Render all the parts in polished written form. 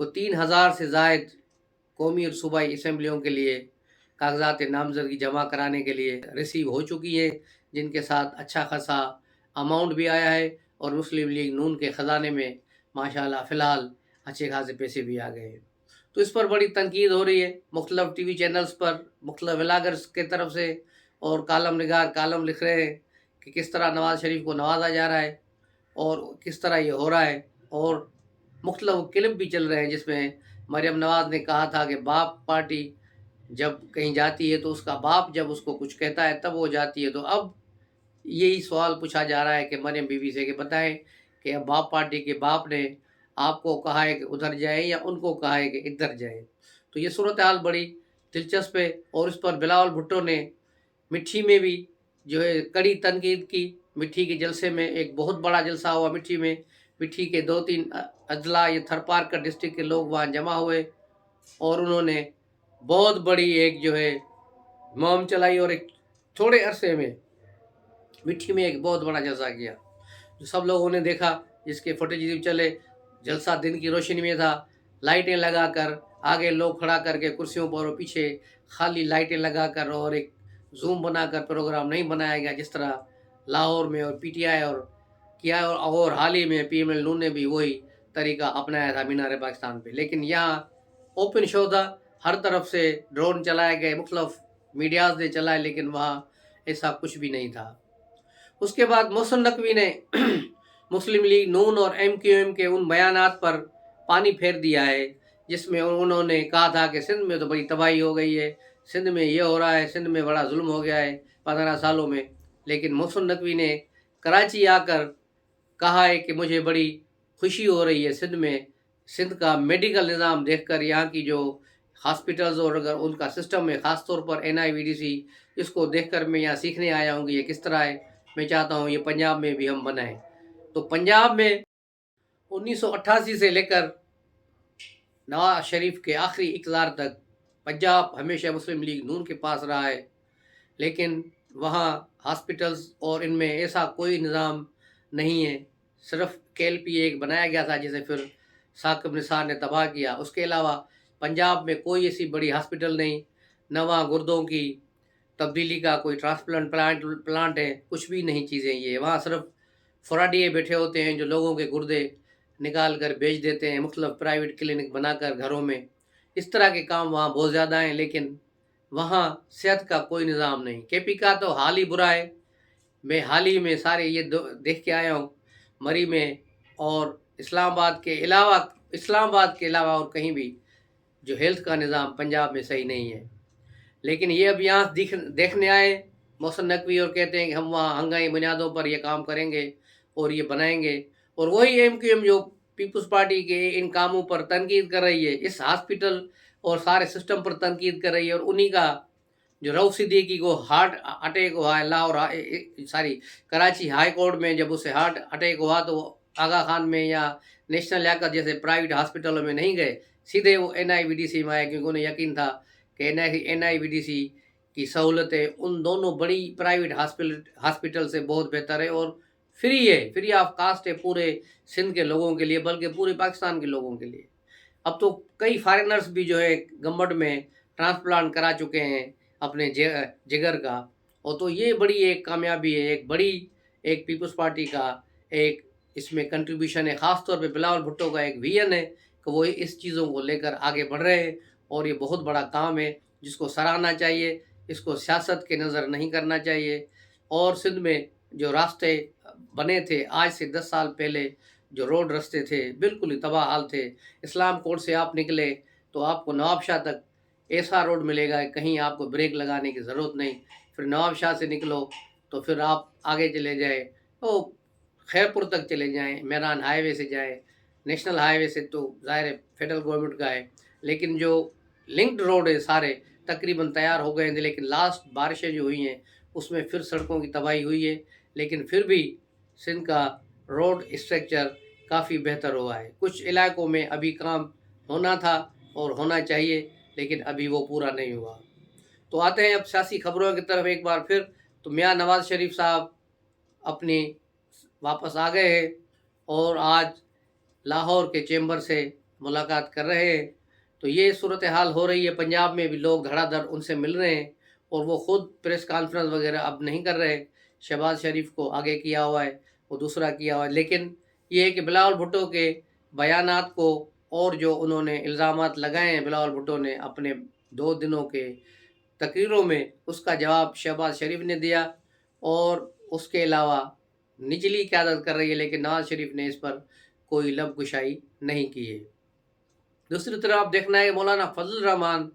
کو 3000 سے زائد قومی اور صوبائی اسمبلیوں کے لیے کاغذات نامزدگی جمع کرانے کے لیے ریسیو ہو چکی ہے، جن کے ساتھ اچھا خاصا اماؤنٹ بھی آیا ہے، اور مسلم لیگ نون کے خزانے میں ماشاءاللہ فی الحال اچھے خاصے پیسے بھی آ گئے ہیں۔ تو اس پر بڑی تنقید ہو رہی ہے مختلف ٹی وی چینلز پر، مختلف ولاگرز کے طرف سے، اور کالم نگار کالم لکھ رہے ہیں کہ کس طرح نواز شریف کو نوازا جا رہا ہے اور کس طرح یہ ہو رہا ہے، اور مختلف کلپ بھی چل رہے ہیں جس میں مریم نواز نے کہا تھا کہ باپ پارٹی جب کہیں جاتی ہے تو اس کا باپ جب اس کو کچھ کہتا ہے تب وہ جاتی ہے۔ تو اب یہی سوال پوچھا جا رہا ہے کہ مریم بی بی سے کہ بتائیں کہ اب باپ پارٹی کے باپ نے آپ کو کہا ہے کہ ادھر جائیں یا ان کو کہا ہے کہ ادھر جائیں۔ تو یہ صورتحال بڑی دلچسپ ہے، اور اس پر بلاول بھٹو نے مٹھی میں بھی جو ہے کڑی تنقید کی۔ مٹھی کے جلسے میں ایک بہت بڑا جلسہ ہوا مٹھی میں، مٹھی کے 2-3 اضلاع یہ تھرپارکر ڈسٹرکٹ کے لوگ وہاں جمع ہوئے، اور انہوں نے بہت بڑی ایک جو ہے مہم چلائی، اور ایک تھوڑے عرصے میں مٹھی میں ایک بہت بڑا جلسہ کیا جو سب لوگوں نے دیکھا، جس کے فوٹیج بھی چلے۔ جلسہ دن کی روشنی میں تھا، لائٹیں لگا کر آگے لوگ کھڑا کر کے کرسیوں پر، اور پیچھے خالی لائٹیں لگا کر، اور ایک زوم بنا کر پروگرام نہیں بنایا گیا جس طرح لاہور میں اور پی ٹی آئی اور کیا، اور حال ہی میں پی ایم ایل نون نے بھی وہی طریقہ اپنایا تھا مینار پاکستان پہ۔ لیکن یہاں اوپن شو تھا، ہر طرف سے ڈرون چلائے گئے، مختلف میڈیاز نے چلائے، لیکن وہاں ایسا کچھ بھی نہیں تھا۔ اس کے بعد محسن نقوی نے مسلم لیگ نون اور ایم کیو ایم کے ان بیانات پر پانی پھیر دیا ہے جس میں انہوں نے کہا تھا کہ سندھ میں تو بڑی تباہی ہو گئی ہے، سندھ میں یہ ہو رہا ہے، سندھ میں بڑا ظلم ہو گیا ہے 15 سالوں میں۔ لیکن محسن نقوی نے کراچی آ کر کہا ہے کہ مجھے بڑی خوشی ہو رہی ہے سندھ میں، سندھ کا میڈیکل نظام دیکھ کر، یہاں کی جو ہاسپٹلز اور اگر ان کا سسٹم ہے، خاص طور پر NIVDC، اس کو دیکھ کر میں یہاں سیکھنے آیا ہوں کہ یہ کس طرح ہے۔ میں چاہتا ہوں یہ پنجاب میں بھی ہم بنائیں۔ تو پنجاب میں 1988 سے لے کر نواز شریف کے آخری اقتدار تک پنجاب ہمیشہ مسلم لیگ نون کے پاس رہا ہے، لیکن وہاں ہاسپٹلز اور ان میں ایسا کوئی نظام نہیں ہے۔ صرف KLP ایک بنایا گیا تھا جسے پھر ثاقب نثار نے تباہ کیا۔ اس کے علاوہ پنجاب میں کوئی ایسی بڑی ہاسپٹل نہیں، نہ وہاں گردوں کی تبدیلی کا کوئی ٹرانسپلانٹ پلانٹ ہے، کچھ بھی نہیں چیزیں یہ۔ وہاں صرف فراڈیے بیٹھے ہوتے ہیں جو لوگوں کے گردے نکال کر بیچ دیتے ہیں، مختلف پرائیویٹ کلینک بنا کر گھروں میں۔ اس طرح کے کام وہاں بہت زیادہ ہیں، لیکن وہاں صحت کا کوئی نظام نہیں۔ KP کا تو حال ہی برا ہے، میں حال ہی میں سارے یہ دیکھ کے آیا ہوں مری میں، اور اسلام آباد کے علاوہ اور کہیں بھی جو ہیلتھ کا نظام پنجاب میں صحیح نہیں ہے۔ لیکن یہ اب یہاں دیکھنے آئے محسن نقوی، اور کہتے ہیں کہ ہم وہاں ہنگامی بنیادوں پر یہ کام کریں گے اور یہ بنائیں گے، اور وہی MQM جو پیپلز پارٹی کے ان کاموں پر تنقید کر رہی ہے، اس ہاسپٹل اور سارے سسٹم پر تنقید کر رہی ہے، اور انہی کا جو رؤف صدیقی کو ہارٹ اٹیک ہوا ہے لاہور کراچی ہائی کورٹ میں، جب اسے ہارٹ اٹیک ہوا تو وہ آغا خان میں یا نیشنل لیاقت جیسے پرائیویٹ ہاسپٹلوں میں نہیں گئے، سیدھے وہ NIVDC میں آئے، کیونکہ انہیں یقین تھا کہ NIVDC کی سہولتیں ان دونوں بڑی پرائیویٹ ہاسپٹل سے بہت بہتر ہے، اور فری آف کاسٹ ہے پورے سندھ کے لوگوں کے لیے، بلکہ پورے پاکستان کے لوگوں کے لیے۔ اب تو کئی فارنرز بھی جو ہے گورنمنٹ میں ٹرانسپلانٹ کرا چکے ہیں اپنے جگر کا، اور تو یہ بڑی ایک کامیابی ہے، ایک پیپلز پارٹی کا ایک اس میں کنٹریبیوشن ہے، خاص طور پہ بلاول بھٹو کا ایک ویژن ہے کہ وہ اس چیزوں کو لے کر آگے بڑھ رہے ہیں، اور یہ بہت بڑا کام ہے جس کو سراہنا چاہیے، اس کو سیاست کے نظر نہیں کرنا چاہیے۔ اور سندھ میں جو راستے بنے تھے آج سے 10 سال پہلے، جو روڈ رستے تھے بالکل ہی تباہ حال تھے۔ اسلام کوٹ سے آپ نکلے تو آپ کو نواب شاہ تک ایسا روڈ ملے گا کہ کہیں آپ کو بریک لگانے کی ضرورت نہیں، پھر نواب شاہ سے نکلو تو پھر آپ آگے چلے جائیں تو خیرپور تک چلے جائیں، میران ہائی وے سے جائیں، نیشنل ہائی وے سے تو ظاہر ہے فیڈرل گورنمنٹ کا ہے، لیکن جو لنکڈ روڈ ہے سارے تقریباً تیار ہو گئے تھے، لیکن لاسٹ بارشیں جو ہوئی ہیں اس میں پھر سڑکوں کی تباہی ہوئی ہے، لیکن پھر بھی سندھ کا روڈ اسٹرکچر کافی بہتر ہوا ہے۔ کچھ علاقوں میں ابھی کام ہونا تھا اور ہونا چاہیے، لیکن ابھی وہ پورا نہیں ہوا۔ تو آتے ہیں اب سیاسی خبروں کی طرف ایک بار پھر۔ تو میاں نواز شریف صاحب واپس آ گئے ہیں، اور آج لاہور کے چیمبر سے ملاقات کر رہے ہیں، تو یہ صورتحال ہو رہی ہے۔ پنجاب میں بھی لوگ دھڑا دھڑ ان سے مل رہے ہیں، اور وہ خود پریس کانفرنس وغیرہ اب نہیں کر رہے۔ شہباز شریف کو آگے کیا ہوا ہے، وہ دوسرا کیا ہوا ہے، لیکن یہ ہے کہ بلاول بھٹو کے بیانات کو اور جو انہوں نے الزامات لگائے ہیں بلاول بھٹو نے اپنے 2 دنوں کے تقریروں میں، اس کا جواب شہباز شریف نے دیا، اور اس کے علاوہ نچلی قیادت کر رہی ہے، لیکن نواز شریف نے اس پر کوئی لب گشائی نہیں کی ہے۔ دوسری طرف آپ دیکھنا ہے کہ مولانا فضل الرحمان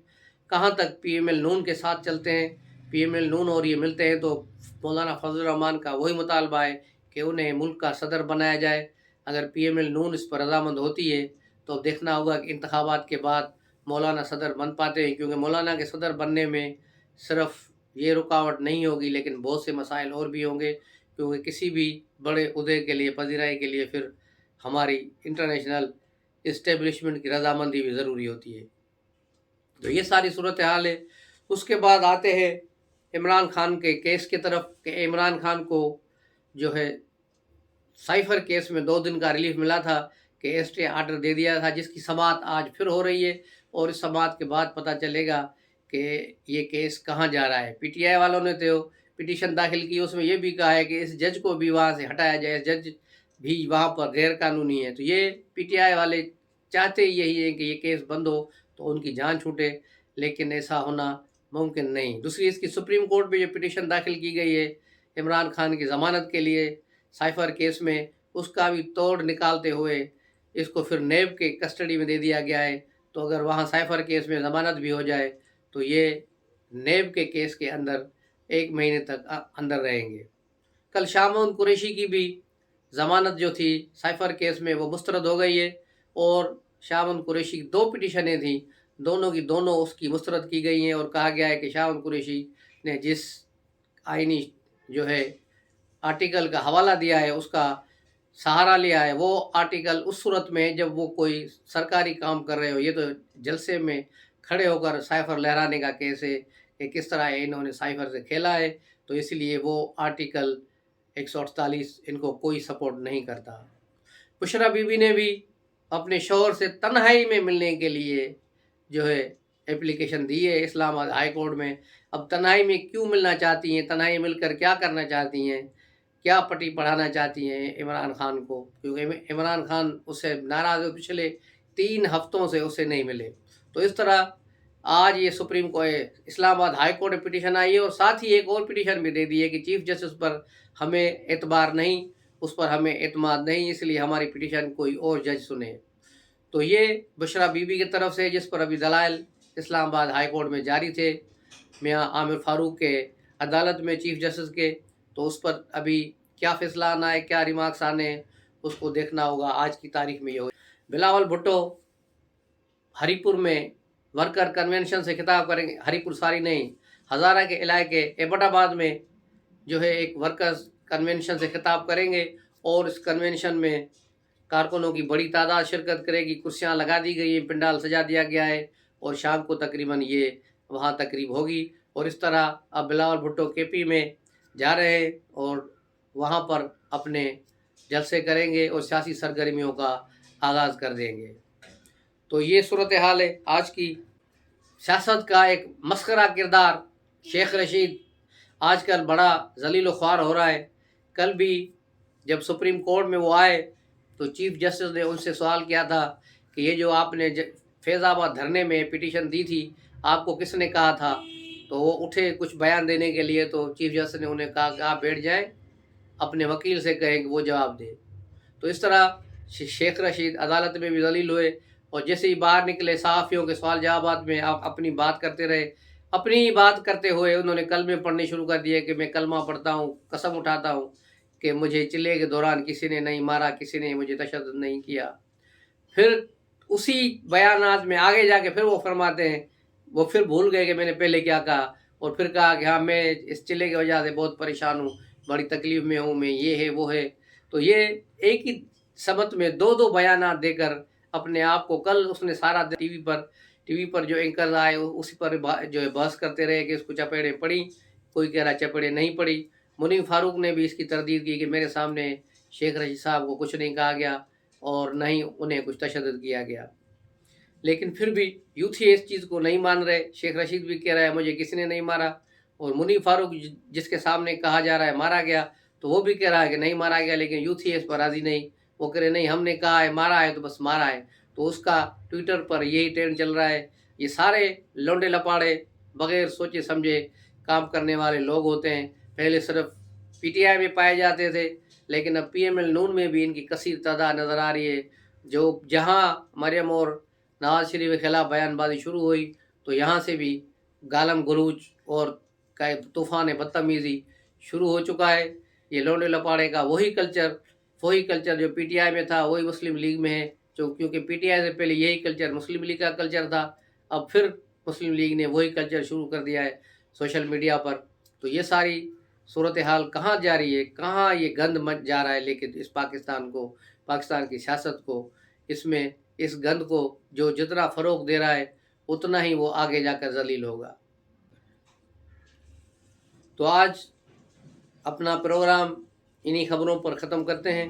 کہاں تک پی ایم ایل نون کے ساتھ چلتے ہیں۔ پی ایم ایل نون اور یہ ملتے ہیں، تو مولانا فضل الرحمان کا وہی مطالبہ ہے کہ انہیں ملک کا صدر بنایا جائے۔ اگر پی ایم ایل نون اس پر رضامند ہوتی ہے تو دیکھنا ہوگا کہ انتخابات کے بعد مولانا صدر بن پاتے ہیں، کیونکہ مولانا کے صدر بننے میں صرف یہ رکاوٹ نہیں ہوگی، لیکن بہت سے مسائل اور بھی ہوں گے، کیونکہ کسی بھی بڑے عہدے کے لیے، پذیرائی کے لیے پھر ہماری انٹرنیشنل اسٹیبلشمنٹ کی رضامندی بھی ضروری ہوتی ہے۔ تو یہ ساری صورتحال ہے۔ اس کے بعد آتے ہیں عمران خان کے کیس کی طرف، کہ عمران خان کو جو ہے سائفر کیس میں 2 دن کا ریلیف ملا تھا، کہ اسٹے آرڈر دے دیا تھا، جس کی سماعت آج پھر ہو رہی ہے، اور اس سماعت کے بعد پتہ چلے گا کہ یہ کیس کہاں جا رہا ہے۔ پی ٹی آئی والوں نے تو پٹیشن داخل کی، اس میں یہ بھی کہا ہے کہ اس جج کو بھی وہاں سے ہٹایا جائے، جج بھی وہاں پر غیر قانونی ہے۔ تو یہ پی ٹی آئی والے چاہتے یہی ہے کہ یہ کیس بند ہو تو ان کی جان چھوٹے، لیکن ایسا ہونا ممکن نہیں۔ دوسری اس کی سپریم کورٹ میں جو پٹیشن داخل کی گئی ہے عمران خان کی ضمانت کے لیے سائفر کیس میں، اس کا بھی توڑ نکالتے ہوئے اس کو پھر نیب کے کسٹڈی میں دے دیا گیا ہے۔ تو اگر وہاں سائفر کیس میں ضمانت بھی ہو جائے تو یہ نیب کے کیس کے اندر 1 مہینے تک اندر رہیں گے۔ کل شامون قریشی کی بھی ضمانت جو تھی سائفر کیس میں وہ مسترد ہو گئی ہے، اور شامون قریشی کی 2 پٹیشنیں تھیں، دونوں کی دونوں اس کی مسترد کی گئی ہیں، اور کہا گیا ہے کہ شامون قریشی نے جس آئینی جو ہے آرٹیکل کا حوالہ دیا ہے، اس کا سہارا لیا ہے، وہ آرٹیکل اس صورت میں جب وہ کوئی سرکاری کام کر رہے ہو۔ یہ تو جلسے میں کھڑے ہو کر سائفر لہرانے کا کیس ہے کہ کس طرح انہوں نے سائفر سے کھیلا ہے، تو اس لیے وہ آرٹیکل 148 ان کو کوئی سپورٹ نہیں کرتا۔ بشرا بی بی نے بھی اپنے شوہر سے تنہائی میں ملنے کے لیے جو ہے اپلیکیشن دی ہے اسلام آباد ہائی کورٹ میں۔ اب تنہائی میں کیوں ملنا چاہتی ہیں، تنہائی مل کر کیا کرنا چاہتی ہیں، کیا پٹی پڑھانا چاہتی ہیں عمران خان کو، کیونکہ عمران خان اس سے ناراض ہو، پچھلے 3 ہفتوں سے اسے نہیں ملے۔ تو اس طرح آج یہ سپریم کورٹ اسلام آباد ہائی کورٹ میں پٹیشن آئی ہے، اور ساتھ ہی ایک اور پٹیشن بھی دے دی ہے کہ چیف جسٹس پر ہمیں اعتبار نہیں، اس پر ہمیں اعتماد نہیں، اس لیے ہماری پٹیشن کوئی اور جج سنے۔ تو یہ بشرا بی بی کی طرف سے، جس پر ابھی دلائل اسلام آباد ہائی کورٹ میں جاری تھے میاں عامر فاروق کے عدالت میں چیف جسٹس کے، تو اس پر ابھی کیا فیصلہ آنا ہے، کیا ریمارکس آنے ہیں، اس کو دیکھنا ہوگا۔ آج کی تاریخ میں یہ ہو بلاول بھٹو ہری پور میں ورکر کنونشن سے خطاب کریں گے، ہری پور ساری نہیں، ہزارہ کے علاقے ایبٹ آباد میں جو ہے ایک ورکرز کنونشن سے خطاب کریں گے، اور اس کنونشن میں کارکنوں کی بڑی تعداد شرکت کرے گی، کرسیاں لگا دی گئی ہیں، پنڈال سجا دیا گیا ہے، اور شام کو تقریباً یہ وہاں تقریب ہوگی۔ اور اس طرح اب بلاول بھٹو کے پی میں جا رہے ہیں، اور وہاں پر اپنے جلسے کریں گے اور سیاسی سرگرمیوں کا آغاز کر دیں گے۔ تو یہ صورتحال ہے آج کی سیاست کا۔ ایک مسخرہ کردار شیخ رشید آج کل بڑا ذلیل و خوار ہو رہا ہے۔ کل بھی جب سپریم کورٹ میں وہ آئے تو چیف جسٹس نے ان سے سوال کیا تھا کہ یہ جو آپ نے فیض آباد دھرنے میں پٹیشن دی تھی، آپ کو کس نے کہا تھا؟ تو وہ اٹھے کچھ بیان دینے کے لیے، تو چیف جسٹس نے انہیں کہا کہ آپ بیٹھ جائیں، اپنے وکیل سے کہیں کہ وہ جواب دے۔ تو اس طرح شیخ رشید عدالت میں بھی ذلیل ہوئے، اور جیسے ہی باہر نکلے صحافیوں کے سوال جوابات میں آپ اپنی بات کرتے رہے۔ اپنی ہی بات کرتے ہوئے انہوں نے کلمے پڑھنے شروع کر دیے کہ میں کلمہ پڑھتا ہوں، قسم اٹھاتا ہوں کہ مجھے چلے کے دوران کسی نے نہیں مارا، کسی نے مجھے تشدد نہیں کیا۔ پھر اسی بیانات میں آگے جا کے پھر وہ فرماتے ہیں، وہ پھر بھول گئے کہ میں نے پہلے کیا کہا، اور پھر کہا کہ ہاں میں اس چلے کی وجہ سے بہت پریشان ہوں، بڑی تکلیف میں ہوں، میں یہ ہے وہ ہے۔ تو یہ ایک ہی سبت میں 2 بیانات دے کر اپنے آپ کو، کل اس نے سارا ٹی وی پر جو اینکرز آئے اسی پر جو ہے بحث کرتے رہے کہ اس کو چپیڑیں پڑی، کوئی کہہ رہا چپیڑیں نہیں پڑی۔ منیب فاروق نے بھی اس کی تردید کی کہ میرے سامنے شیخ رشید صاحب کو کچھ نہیں کہا گیا، اور نہ ہی انہیں کچھ تشدد کیا گیا۔ لیکن پھر بھی یوتھی اس چیز کو نہیں مان رہے. شیخ رشید بھی کہہ رہا ہے مجھے کسی نے نہیں مارا، اور منیر فاروق جس کے سامنے کہا جا رہا ہے مارا گیا، تو وہ بھی کہہ رہا ہے کہ نہیں مارا گیا، لیکن یوتھی اس پر راضی نہیں. وہ کہہ رہے نہیں ہم نے کہا ہے مارا ہے تو بس مارا ہے. تو اس کا ٹویٹر پر یہی ٹرینڈ چل رہا ہے. یہ سارے لونڈے لپاڑے بغیر سوچے سمجھے کام کرنے والے لوگ ہوتے ہیں. پہلے صرف پی ٹی آئی میں پائے جاتے تھے، لیکن اب پی ایم ایل نون میں بھی ان کی کثیر تعداد نظر آ رہی ہے. جو جہاں مریم اور نواز شریف کے خلاف بیان بازی شروع ہوئی تو یہاں سے بھی گالم گلوچ اور طوفان بدتمیزی شروع ہو چکا ہے. یہ لونڈے لپاڑے کا وہی کلچر جو پی ٹی آئی میں تھا وہی مسلم لیگ میں ہے. کیونکہ پی ٹی آئی سے پہلے یہی کلچر مسلم لیگ کا کلچر تھا، اب پھر مسلم لیگ نے وہی کلچر شروع کر دیا ہے سوشل میڈیا پر. تو یہ ساری صورتحال کہاں جا رہی ہے، کہاں یہ گند مچ جا رہا ہے. لیکن اس پاکستان کی سیاست کو، اس گند کو جو جتنا فروغ دے رہا ہے اتنا ہی وہ آگے جا کر ذلیل ہوگا. تو آج اپنا پروگرام انہی خبروں پر ختم کرتے ہیں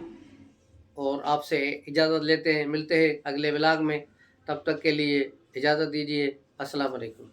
اور آپ سے اجازت لیتے ہیں. ملتے ہیں اگلے ولاگ میں، تب تک کے لیے اجازت دیجیے. السلام علیکم.